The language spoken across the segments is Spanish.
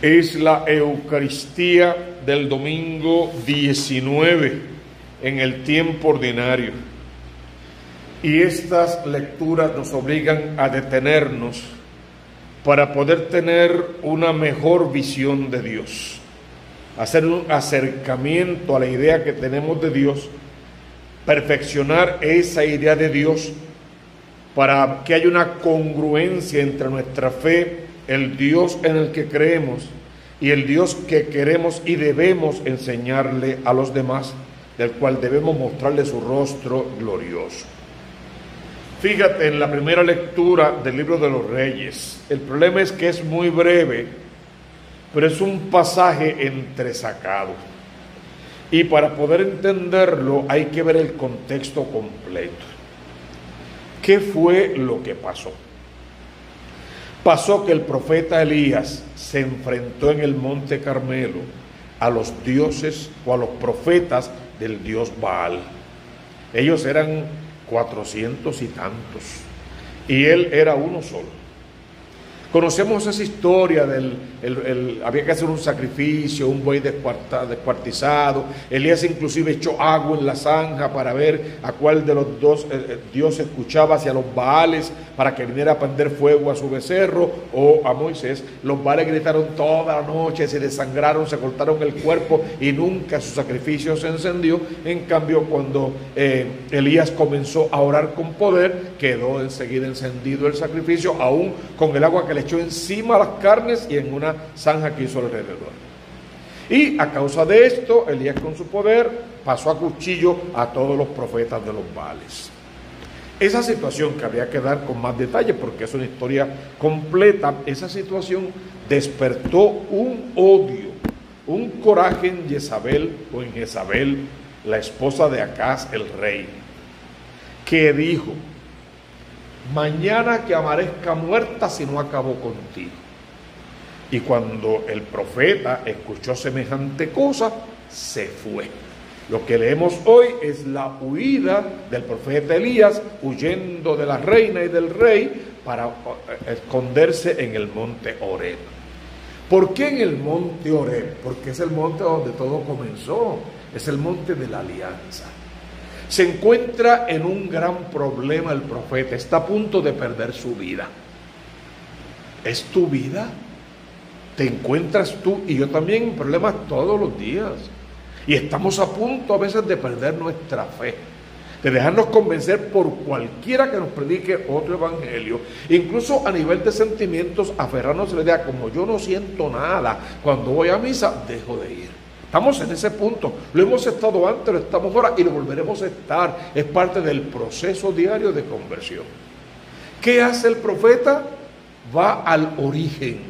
Es la Eucaristía del domingo 19 en el tiempo ordinario. Y estas lecturas nos obligan a detenernos para poder tener una mejor visión de Dios, hacer un acercamiento a la idea que tenemos de Dios, perfeccionar esa idea de Dios para que haya una congruencia entre nuestra fe, el Dios en el que creemos y el Dios que queremos y debemos enseñarle a los demás, del cual debemos mostrarle su rostro glorioso. Fíjate en la primera lectura del libro de los Reyes. El problema es que es muy breve, pero es un pasaje entresacado. Y para poder entenderlo hay que ver el contexto completo. ¿Qué fue lo que pasó? Pasó que el profeta Elías se enfrentó en el monte Carmelo a los dioses o a los profetas del dios Baal. Ellos eran 400 y tantos, y él era uno solo. Conocemos esa historia había que hacer un sacrificio, un buey descuartizado. Elías inclusive echó agua en la zanja para ver a cuál de los dos Dios escuchaba, hacia los Baales, para que viniera a prender fuego a su becerro o a Moisés. Los Baales gritaron toda la noche, se desangraron, se cortaron el cuerpo y nunca su sacrificio se encendió. En cambio, cuando Elías comenzó a orar con poder, quedó enseguida encendido el sacrificio, aún con el agua que le echó encima las carnes y en una zanja que hizo alrededor. Y a causa de esto, Elías con su poder pasó a cuchillo a todos los profetas de los Baales. Esa situación, que habría que dar con más detalle porque es una historia completa, esa situación despertó un odio, un coraje en Jezabel, o en Jezabel, la esposa de Acaz el rey, que dijo: mañana que amanezca muerta si no acabo contigo. Y cuando el profeta escuchó semejante cosa, se fue. Lo que leemos hoy es la huida del profeta Elías, huyendo de la reina y del rey para esconderse en el monte Horeb. ¿Por qué en el monte Horeb? Porque es el monte donde todo comenzó, es el monte de la alianza. Se encuentra en un gran problema el profeta, está a punto de perder su vida. ¿Es tu vida? ¿Te encuentras tú y yo también en problemas todos los días? Y estamos a punto a veces de perder nuestra fe, de dejarnos convencer por cualquiera que nos predique otro evangelio, incluso a nivel de sentimientos, aferrarnos a la idea: como yo no siento nada cuando voy a misa, dejo de ir. Estamos en ese punto, lo hemos estado antes, lo estamos ahora y lo volveremos a estar. Es parte del proceso diario de conversión. ¿Qué hace el profeta? Va al origen,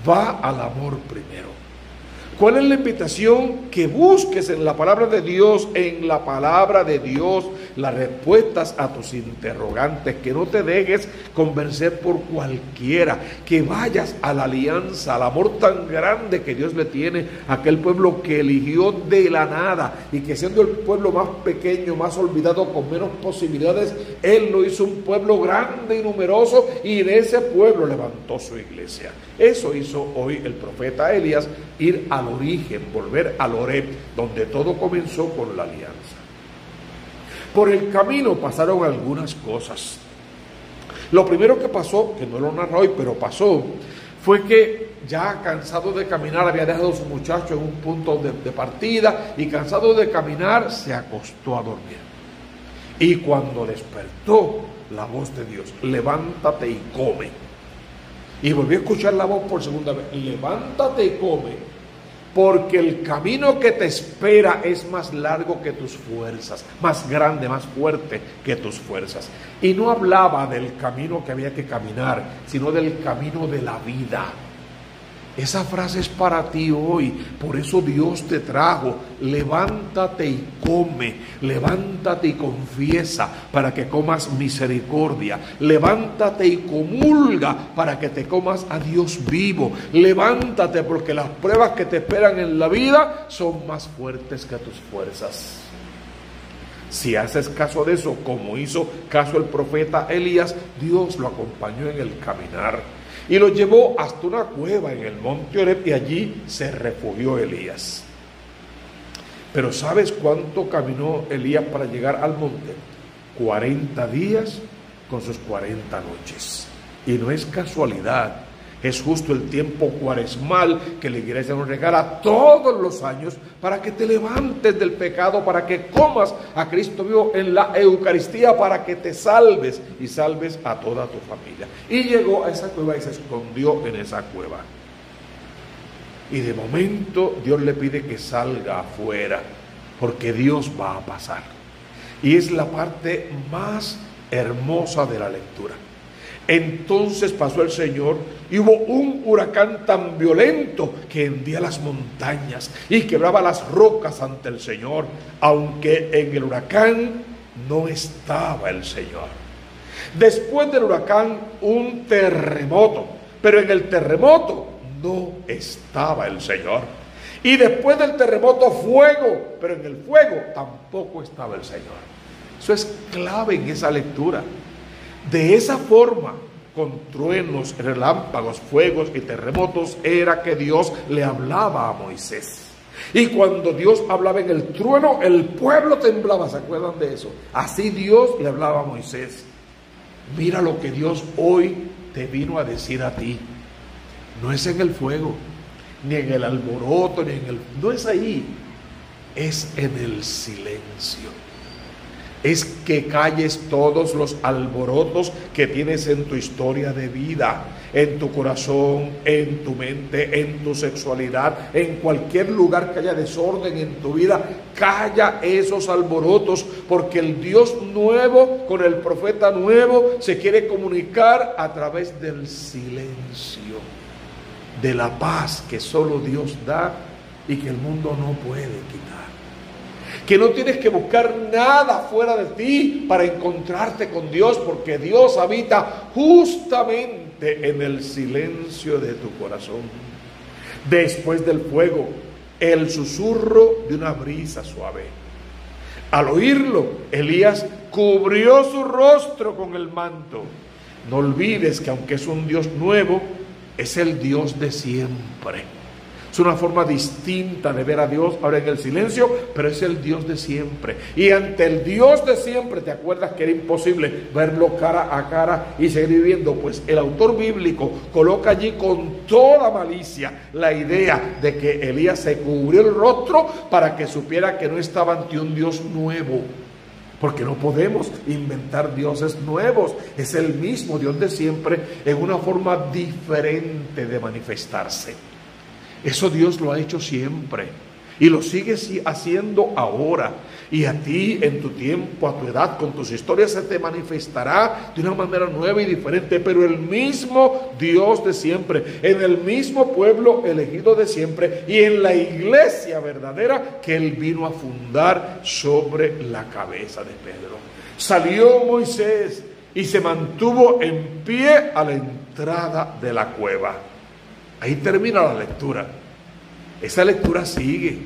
va al amor primero. ¿Cuál es la invitación? Que busques en la palabra de Dios, las respuestas a tus interrogantes, que no te dejes convencer por cualquiera, que vayas a la alianza, al amor tan grande que Dios le tiene a aquel pueblo que eligió de la nada, y que siendo el pueblo más pequeño, más olvidado, con menos posibilidades, Él lo hizo un pueblo grande y numeroso, y de ese pueblo levantó su iglesia. Eso hizo hoy el profeta Elías, ir al origen, volver al Horeb, donde todo comenzó con la alianza. Por el camino pasaron algunas cosas. Lo primero que pasó, que no lo narro hoy, pero pasó, fue que ya cansado de caminar, había dejado a su muchacho en un punto de partida, y cansado de caminar se acostó a dormir. Y cuando despertó, la voz de Dios: levántate y come. Y volvió a escuchar la voz por segunda vez: levántate y come, porque el camino que te espera es más largo que tus fuerzas, más grande, más fuerte que tus fuerzas. Y no hablaba del camino que había que caminar, sino del camino de la vida. Esa frase es para ti hoy. Por eso Dios te trajo: levántate y come, levántate y confiesa para que comas misericordia, levántate y comulga para que te comas a Dios vivo, levántate porque las pruebas que te esperan en la vida son más fuertes que tus fuerzas. Si haces caso de eso, como hizo caso el profeta Elías, Dios lo acompañó en el caminar. y lo llevó hasta una cueva en el monte Oreb, y allí se refugió Elías. Pero ¿sabes cuánto caminó Elías para llegar al monte? 40 días con sus 40 noches. Y no es casualidad, es justo el tiempo cuaresmal que la iglesia nos regala todos los años para que te levantes del pecado, para que comas a Cristo vivo en la Eucaristía, para que te salves y salves a toda tu familia. Y llegó a esa cueva y se escondió en esa cueva. Y de momento Dios le pide que salga afuera, porque Dios va a pasar. Y es la parte más hermosa de la lectura. Entonces pasó el Señor y hubo un huracán tan violento que hendía las montañas y quebraba las rocas ante el Señor, aunque en el huracán no estaba el Señor. Después del huracán, un terremoto, pero en el terremoto no estaba el Señor. Y después del terremoto, fuego, pero en el fuego tampoco estaba el Señor. Eso es clave en esa lectura. De esa forma, con truenos, relámpagos, fuegos y terremotos, era que Dios le hablaba a Moisés. Y cuando Dios hablaba en el trueno, el pueblo temblaba. ¿Se acuerdan de eso? Así Dios le hablaba a Moisés. Mira lo que Dios hoy te vino a decir a ti. No es en el fuego, ni en el alboroto, no es ahí. Es en el silencio. Es que calles todos los alborotos que tienes en tu historia de vida, en tu corazón, en tu mente, en tu sexualidad, en cualquier lugar que haya desorden en tu vida. Calla esos alborotos, porque el Dios nuevo, con el profeta nuevo, se quiere comunicar a través del silencio, de la paz que solo Dios da y que el mundo no puede quitar. Que no tienes que buscar nada fuera de ti para encontrarte con Dios, porque Dios habita justamente en el silencio de tu corazón. Después del fuego, el susurro de una brisa suave. Al oírlo, Elías cubrió su rostro con el manto. No olvides que aunque es un Dios nuevo, es el Dios de siempre. Es una forma distinta de ver a Dios ahora en el silencio, pero es el Dios de siempre. Y ante el Dios de siempre, ¿te acuerdas que era imposible verlo cara a cara y seguir viviendo? Pues el autor bíblico coloca allí con toda malicia la idea de que Elías se cubrió el rostro para que supiera que no estaba ante un Dios nuevo. Porque no podemos inventar dioses nuevos. Es el mismo Dios de siempre en una forma diferente de manifestarse. Eso Dios lo ha hecho siempre y lo sigue haciendo ahora. Y a ti, en tu tiempo, a tu edad, con tus historias, se te manifestará de una manera nueva y diferente. Pero el mismo Dios de siempre, en el mismo pueblo elegido de siempre y en la iglesia verdadera que Él vino a fundar sobre la cabeza de Pedro. Salió Moisés y se mantuvo en pie a la entrada de la cueva. Ahí termina la lectura. Esa lectura sigue.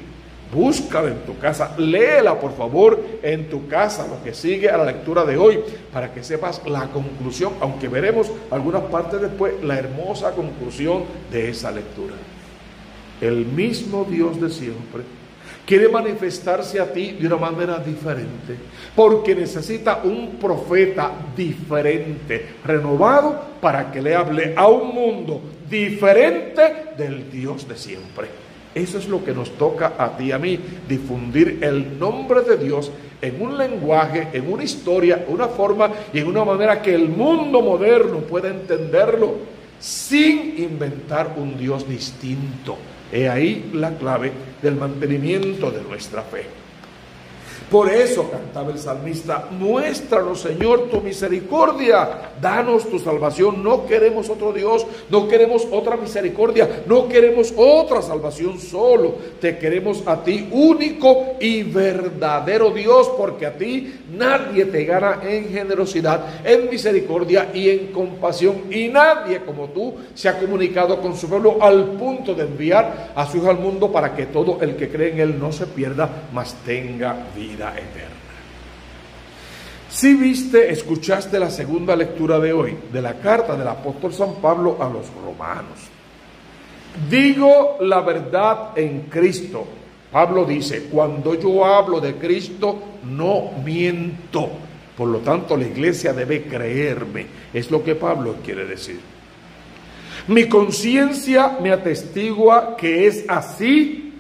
Búscala en tu casa. Léela, por favor, en tu casa, lo que sigue a la lectura de hoy, para que sepas la conclusión, aunque veremos algunas partes después, la hermosa conclusión de esa lectura. El mismo Dios de siempre quiere manifestarse a ti de una manera diferente, porque necesita un profeta diferente, renovado, para que le hable a un mundo diferente del Dios de siempre. Eso es lo que nos toca a ti y a mí, difundir el nombre de Dios en un lenguaje, en una historia, una forma y en una manera que el mundo moderno pueda entenderlo, sin inventar un Dios distinto. He ahí la clave del mantenimiento de nuestra fe. Por eso cantaba el salmista: muéstranos, Señor, tu misericordia, danos tu salvación. No queremos otro Dios, no queremos otra misericordia, no queremos otra salvación, solo te queremos a ti, único y verdadero Dios, porque a ti nadie te gana en generosidad, en misericordia y en compasión, y nadie como tú se ha comunicado con su pueblo al punto de enviar a su Hijo al mundo para que todo el que cree en Él no se pierda, mas tenga vida eterna. Si viste, escuchaste la segunda lectura de hoy, de la carta del apóstol San Pablo a los romanos. Digo la verdad en Cristo. Pablo dice, cuando yo hablo de Cristo, no miento. Por lo tanto, la iglesia debe creerme. Es lo que Pablo quiere decir. Mi conciencia me atestigua que es así,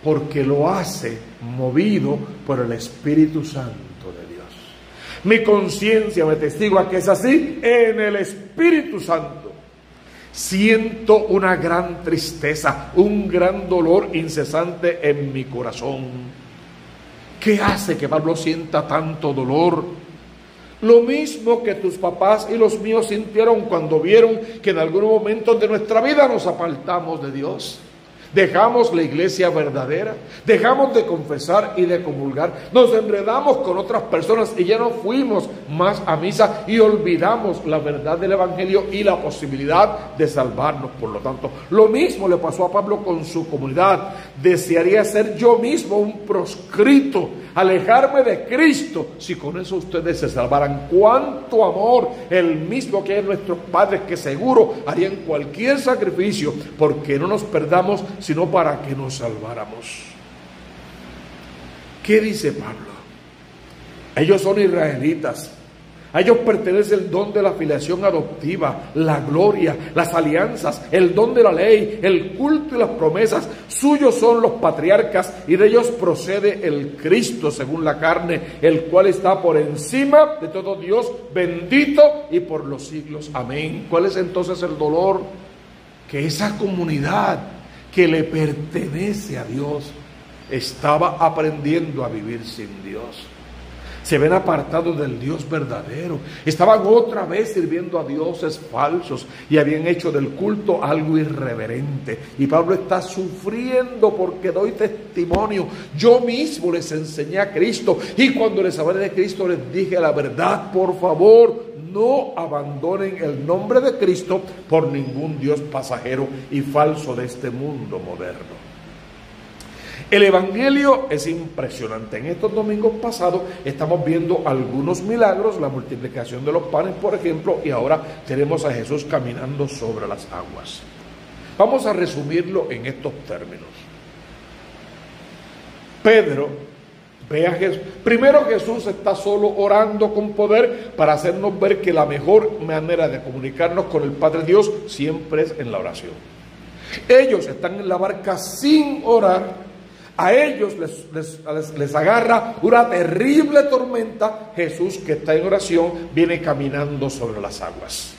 porque lo hace movido por el Espíritu Santo de Dios. Mi conciencia me atestigua que es así en el Espíritu Santo. Siento una gran tristeza, un gran dolor incesante en mi corazón. ¿Qué hace que Pablo sienta tanto dolor? Lo mismo que tus papás y los míos sintieron cuando vieron que en algún momento de nuestra vida nos apartamos de Dios. Dejamos la iglesia verdadera, dejamos de confesar y de comulgar, nos enredamos con otras personas y ya no fuimos más a misa y olvidamos la verdad del evangelio y la posibilidad de salvarnos. Por lo tanto, lo mismo le pasó a Pablo con su comunidad. Desearía ser yo mismo un proscrito, alejarme de Cristo, si con eso ustedes se salvaran. Cuánto amor, el mismo que hay en nuestros padres, que seguro harían cualquier sacrificio porque no nos perdamos, sino para que nos salváramos. ¿Qué dice Pablo? Ellos son israelitas. A ellos pertenece el don de la filiación adoptiva, la gloria, las alianzas, el don de la ley, el culto y las promesas. Suyos son los patriarcas y de ellos procede el Cristo según la carne, el cual está por encima de todo Dios, bendito y por los siglos. Amén. ¿Cuál es entonces el dolor? Que esa comunidad que le pertenece a Dios estaba aprendiendo a vivir sin Dios. Se ven apartados del Dios verdadero. Estaban otra vez sirviendo a dioses falsos y habían hecho del culto algo irreverente. Y Pablo está sufriendo porque doy testimonio. Yo mismo les enseñé a Cristo y cuando les hablé de Cristo les dije la verdad. Por favor, no abandonen el nombre de Cristo por ningún dios pasajero y falso de este mundo moderno. El evangelio es impresionante. En estos domingos pasados estamos viendo algunos milagros, la multiplicación de los panes, por ejemplo, y ahora tenemos a Jesús caminando sobre las aguas. Vamos a resumirlo en estos términos. Pedro ve a Jesús. Primero, Jesús está solo orando con poder para hacernos ver que la mejor manera de comunicarnos con el Padre Dios siempre es en la oración. Ellos están en la barca sin orar. A ellos les agarra una terrible tormenta. Jesús, que está en oración, viene caminando sobre las aguas.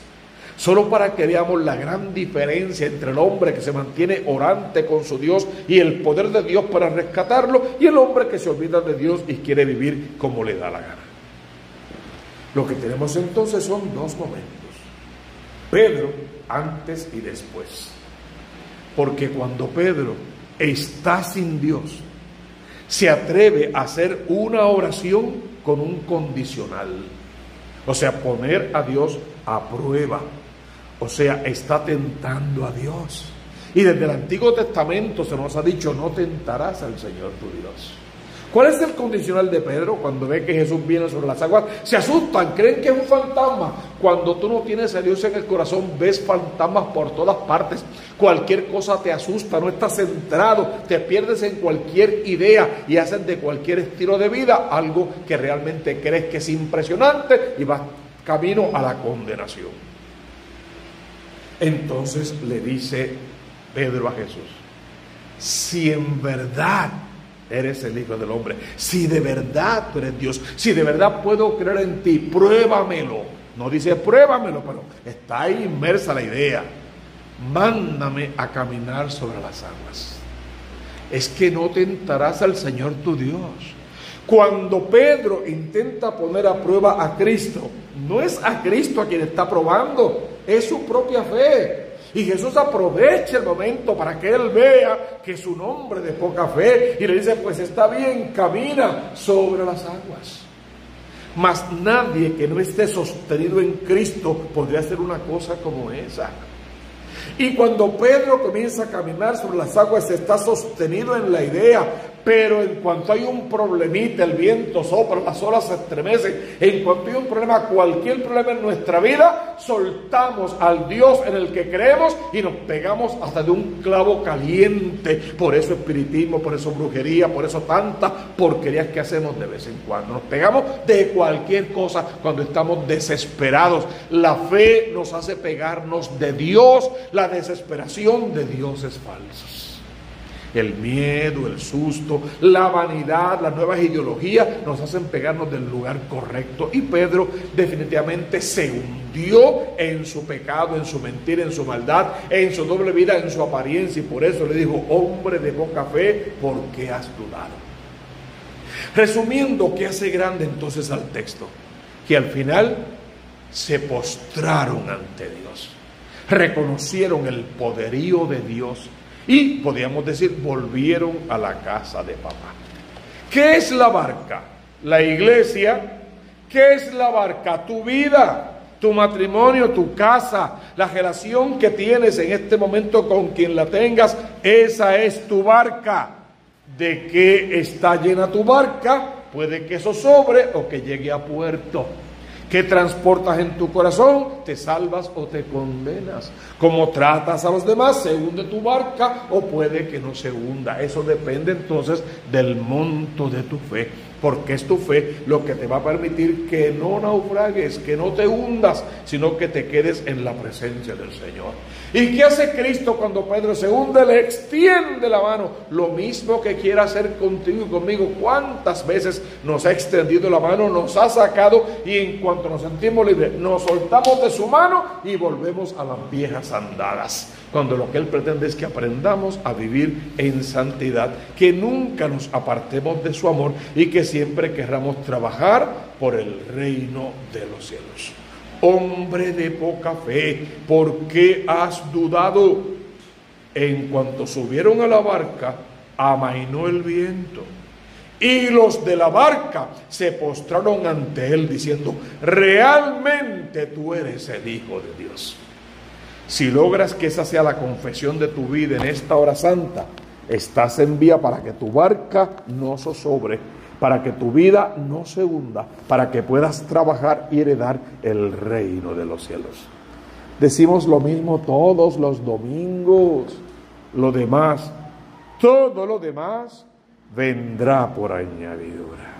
Solo para que veamos la gran diferencia entre el hombre que se mantiene orante con su Dios y el poder de Dios para rescatarlo, y el hombre que se olvida de Dios y quiere vivir como le da la gana. Lo que tenemos entonces son dos momentos: Pedro antes y después. Porque cuando Pedro está sin Dios, se atreve a hacer una oración con un condicional, o sea, poner a Dios a prueba, o sea, está tentando a Dios. Y desde el Antiguo Testamento se nos ha dicho: no tentarás al Señor tu Dios. ¿Cuál es el condicional de Pedro? Cuando ve que Jesús viene sobre las aguas, se asustan, creen que es un fantasma. Cuando tú no tienes a Dios en el corazón, ves fantasmas por todas partes. Cualquier cosa te asusta, no estás centrado, te pierdes en cualquier idea y haces de cualquier estilo de vida algo que realmente crees que es impresionante y vas camino a la condenación. Entonces le dice Pedro a Jesús: si en verdad eres el Hijo del Hombre, si de verdad tú eres Dios, si de verdad puedo creer en ti, pruébamelo. No dice pruébamelo, pero está ahí inmersa la idea. Mándame a caminar sobre las aguas. Es que no tentarás al Señor tu Dios. Cuando Pedro intenta poner a prueba a Cristo, no es a Cristo a quien está probando, es su propia fe. Y Jesús aprovecha el momento para que él vea que es un hombre de poca fe y le dice: pues está bien, camina sobre las aguas. Mas nadie que no esté sostenido en Cristo podría hacer una cosa como esa. Y cuando Pedro comienza a caminar sobre las aguas, está sostenido en la idea: pero en cuanto hay un problemita, el viento sopla, las olas se estremecen, en cuanto hay un problema, cualquier problema en nuestra vida, soltamos al Dios en el que creemos y nos pegamos hasta de un clavo caliente. Por eso espiritismo, por eso brujería, por eso tantas porquerías que hacemos de vez en cuando. Nos pegamos de cualquier cosa cuando estamos desesperados. La fe nos hace pegarnos de Dios, la desesperación de dioses falsos. El miedo, el susto, la vanidad, las nuevas ideologías nos hacen pegarnos del lugar correcto. Y Pedro definitivamente se hundió en su pecado, en su mentira, en su maldad, en su doble vida, en su apariencia. Y por eso le dijo: hombre de poca fe, ¿por qué has dudado? Resumiendo, ¿qué hace grande entonces al texto? Que al final se postraron ante Dios, reconocieron el poderío de Dios y, podríamos decir, volvieron a la casa de papá. ¿Qué es la barca? La iglesia. ¿Qué es la barca? Tu vida, tu matrimonio, tu casa, la relación que tienes en este momento con quien la tengas. Esa es tu barca. ¿De qué está llena tu barca? Puede que eso sobre o que llegue a puerto. ¿Qué transportas en tu corazón? ¿Te salvas o te condenas? ¿Cómo tratas a los demás? ¿Se hunde tu barca o puede que no se hunda? Eso depende entonces del monto de tu fe, porque es tu fe lo que te va a permitir que no naufragues, que no te hundas, sino que te quedes en la presencia del Señor. ¿Y qué hace Cristo cuando Pedro se hunde? Le extiende la mano, lo mismo que quiere hacer contigo y conmigo. ¿Cuántas veces nos ha extendido la mano, nos ha sacado, y en cuanto nos sentimos libres, nos soltamos de su mano y volvemos a las viejas andadas? Cuando lo que Él pretende es que aprendamos a vivir en santidad, que nunca nos apartemos de su amor y que siempre querramos trabajar por el reino de los cielos. Hombre de poca fe, ¿por qué has dudado? En cuanto subieron a la barca, amainó el viento, y los de la barca se postraron ante él diciendo: realmente tú eres el Hijo de Dios. Si logras que esa sea la confesión de tu vida en esta hora santa, estás en vía para que tu barca no zozobre, para que tu vida no se hunda, para que puedas trabajar y heredar el reino de los cielos. Decimos lo mismo todos los domingos. Lo demás, todo lo demás vendrá por añadidura.